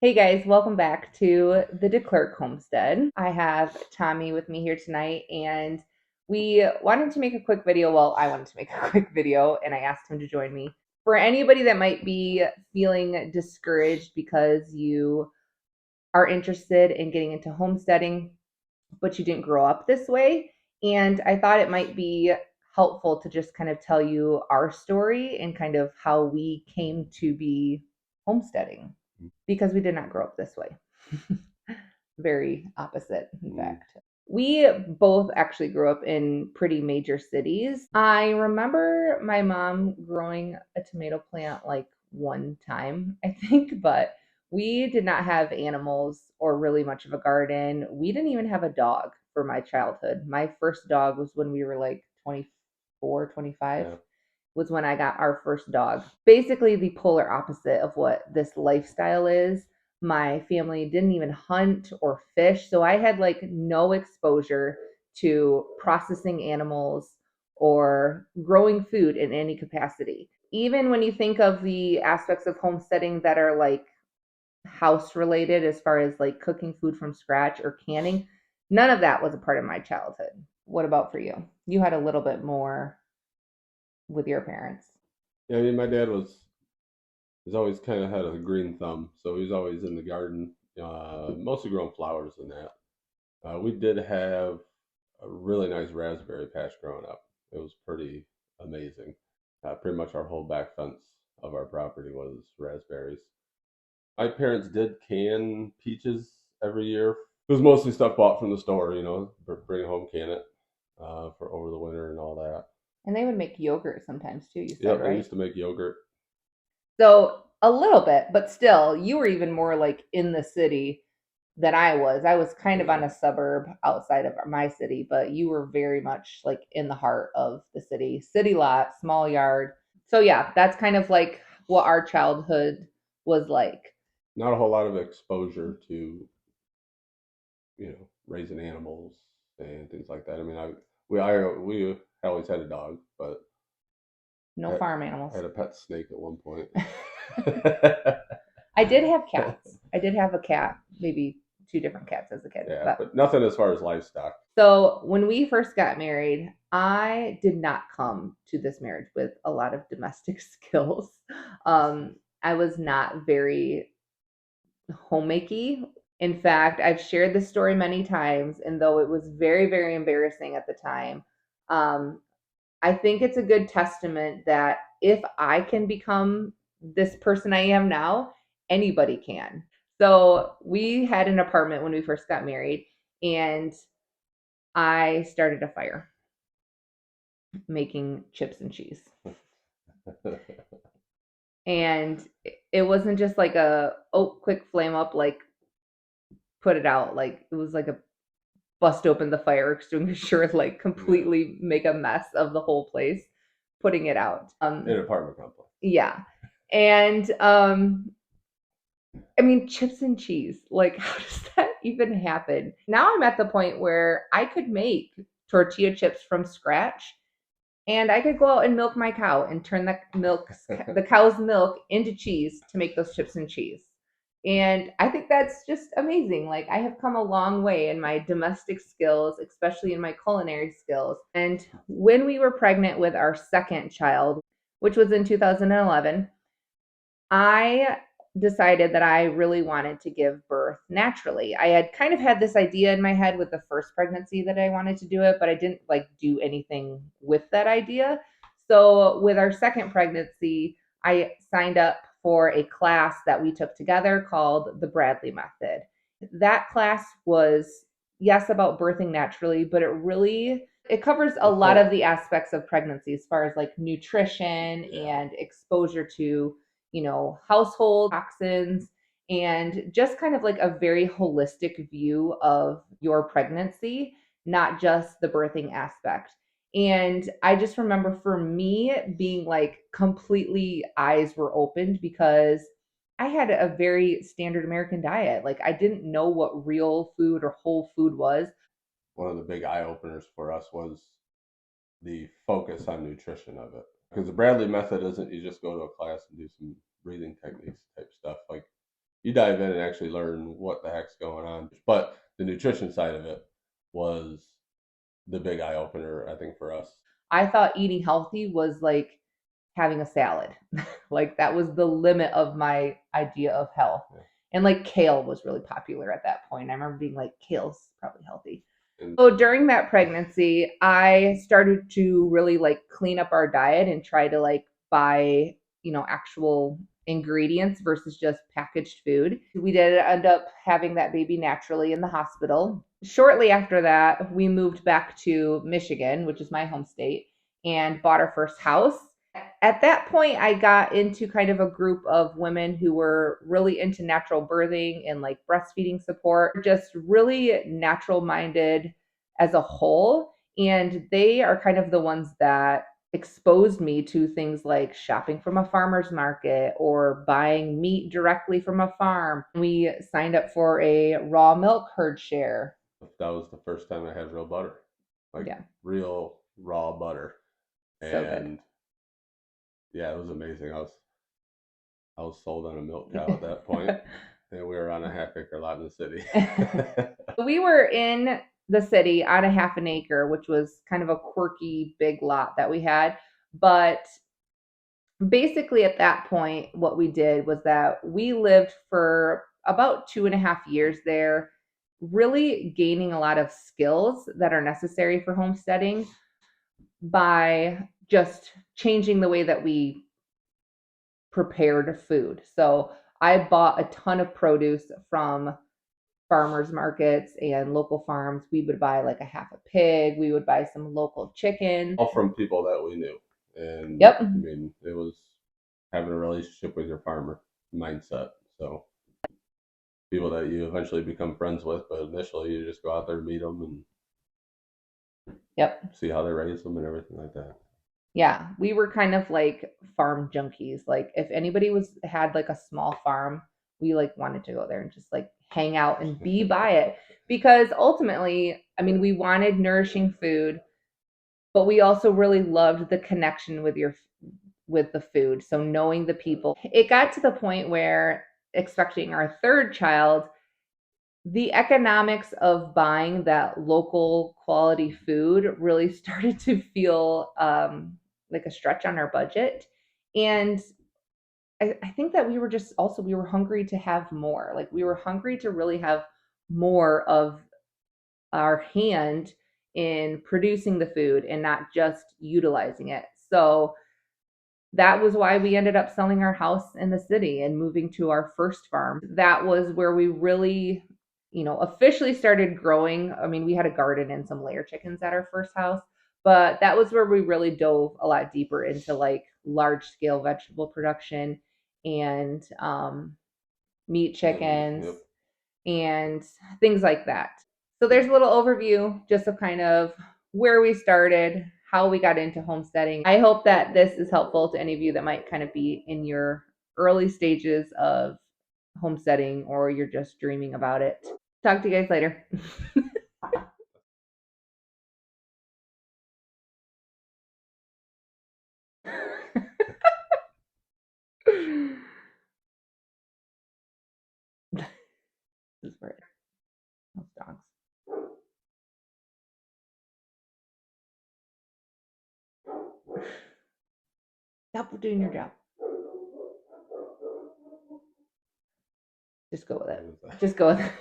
Hey guys, welcome back to the DeClerc Homestead. I have Tommy with me here tonight, and we wanted to make a quick video. Well, I wanted to make a quick video, and I asked him to join me. For anybody that might be feeling discouraged because you are interested in getting into homesteading, but you didn't grow up this way, and I thought it might be helpful to just kind of tell you our story and kind of how we came to be homesteading because we did not grow up this way. Very opposite, in fact. We both actually grew up in pretty major cities. I remember my mom growing a tomato plant like one time, I think, but we did not have animals or really much of a garden. We didn't even have a dog for my childhood. My first dog was when we were like 24, 25. Yeah. Was when I got our first dog. Basically, the polar opposite of what this lifestyle is. My family didn't even hunt or fish, so I had like no exposure to processing animals or growing food in any capacity. Even when you think of the aspects of homesteading that are like house related, as far as like cooking food from scratch or canning, none of that was a part of my childhood. What about for you? You had a little bit more with your parents. Yeah, I mean, my dad has always kind of had a green thumb, so he was always in the garden, mostly growing flowers and that. We did have a really nice raspberry patch growing up. It was pretty amazing. Pretty much our whole back fence of our property was raspberries. My parents did can peaches every year. It was mostly stuff bought from the store, bring it home, can it for over the winter and all that. And they would make yogurt sometimes too, you said, Yep, they right? used to make yogurt. So a little bit, but still, you were even more like in the city than I was. I was kind of Yeah. on a suburb outside of my city, but you were very much like in the heart of the city. City lot, small yard. So yeah, that's kind of like what our childhood was like. Not a whole lot of exposure to raising animals and things like that. I mean, we always had a dog, but No I, farm I animals. had a pet snake at one point. I did have cats. I did have a cat, maybe two different cats as a kid, Yeah, but but nothing as far as livestock. so when we first got married, I did not come to this marriage with a lot of domestic skills. I was not very homemakey. In fact, I've shared this story many times, and though it was very, very embarrassing at the time, um, I think it's a good testament that if I can become this person I am now, anybody can. So we had an apartment when we first got married, and I started a fire making chips and cheese. And it wasn't just like a quick flame up, like put it out. Like it was like a bust open the fire extinguisher, like Yeah, completely make a mess of the whole place, putting it out. an apartment complex. Yeah. And I mean, chips and cheese. Like, how does that even happen? Now I'm at the point where I could make tortilla chips from scratch, and I could go out and milk my cow and turn the cow's milk into cheese to make those chips and cheese. And I think that's just amazing. Like I have come a long way in my domestic skills, especially in my culinary skills. And when we were pregnant with our second child, which was in 2011, I decided that I really wanted to give birth naturally. I had kind of had this idea in my head with the first pregnancy that I wanted to do it, but I didn't like do anything with that idea. So with our second pregnancy, I signed up for a class that we took together called the Bradley Method. That class was, yes, about birthing naturally, but it covers a The lot of full, the aspects of pregnancy as far as like nutrition yeah. and exposure to household toxins, and just kind of like a very holistic view of your pregnancy, not just the birthing aspect. And I just remember for me being like completely eyes were opened because I had a very standard American diet. Like I didn't know what real food or whole food was. One of the big eye openers for us was the focus on nutrition of it. Because the Bradley method isn't you just go to a class and do some breathing techniques type stuff. Like you dive in and actually learn what the heck's going on. But the nutrition side of it was the big eye opener, I think, for us. I thought eating healthy was like having a salad. Like that was the limit of my idea of health. Yeah. And like kale was really popular at that point. I remember being like, kale's probably healthy. And So during that pregnancy, I started to really like clean up our diet and try to like buy, actual ingredients versus just packaged food. We did end up having that baby naturally in the hospital. Shortly after that, we moved back to Michigan, which is my home state, and bought our first house. At that point, I got into kind of a group of women who were really into natural birthing and like breastfeeding support, just really natural minded as a whole. And they are kind of the ones that exposed me to things like shopping from a farmer's market or buying meat directly from a farm. We signed up for a raw milk herd share. that was the first time I had real butter, like Yeah, real raw butter. so good. And yeah, it was amazing. I was sold on a milk cow at that point, and we were on a half-acre lot in the city. We were in the city on a half an acre, which was kind of a quirky big lot that we had. But basically, at that point, what we did was that we lived for about 2.5 years there, really gaining a lot of skills that are necessary for homesteading by just changing the way that we prepared food. So I bought a ton of produce from farmers markets and local farms. We would buy like a half a pig. We would buy some local chicken. All from people that we knew. And Yep. I mean, it was having a relationship with your farmer mindset. So people that you eventually become friends with, but initially you just go out there and meet them and Yep. see how they raise them and everything like that. Yeah, we were kind of like farm junkies. Like if anybody had like a small farm, we like wanted to go there and just like hang out and be by it because ultimately, I mean, we wanted nourishing food, but we also really loved the connection with the food. So knowing the people. It got to the point where expecting our third child, the economics of buying that local quality food really started to feel like a stretch on our budget. And I think that we were just also, we were hungry to have more. Like we were hungry to really have more of our hand in producing the food and not just utilizing it. So that was why we ended up selling our house in the city and moving to our first farm. That was where we really, officially started growing. I mean, we had a garden and some layer chickens at our first house, but that was where we really dove a lot deeper into like large scale vegetable production and meat chickens Yep. and things like that. So there's a little overview just of kind of where we started, how we got into homesteading. I hope that this is helpful to any of you that might kind of be in your early stages of homesteading or you're just dreaming about it. Talk to you guys later. This is where those dogs. Stop doing your job. Just go with it. Just go with it.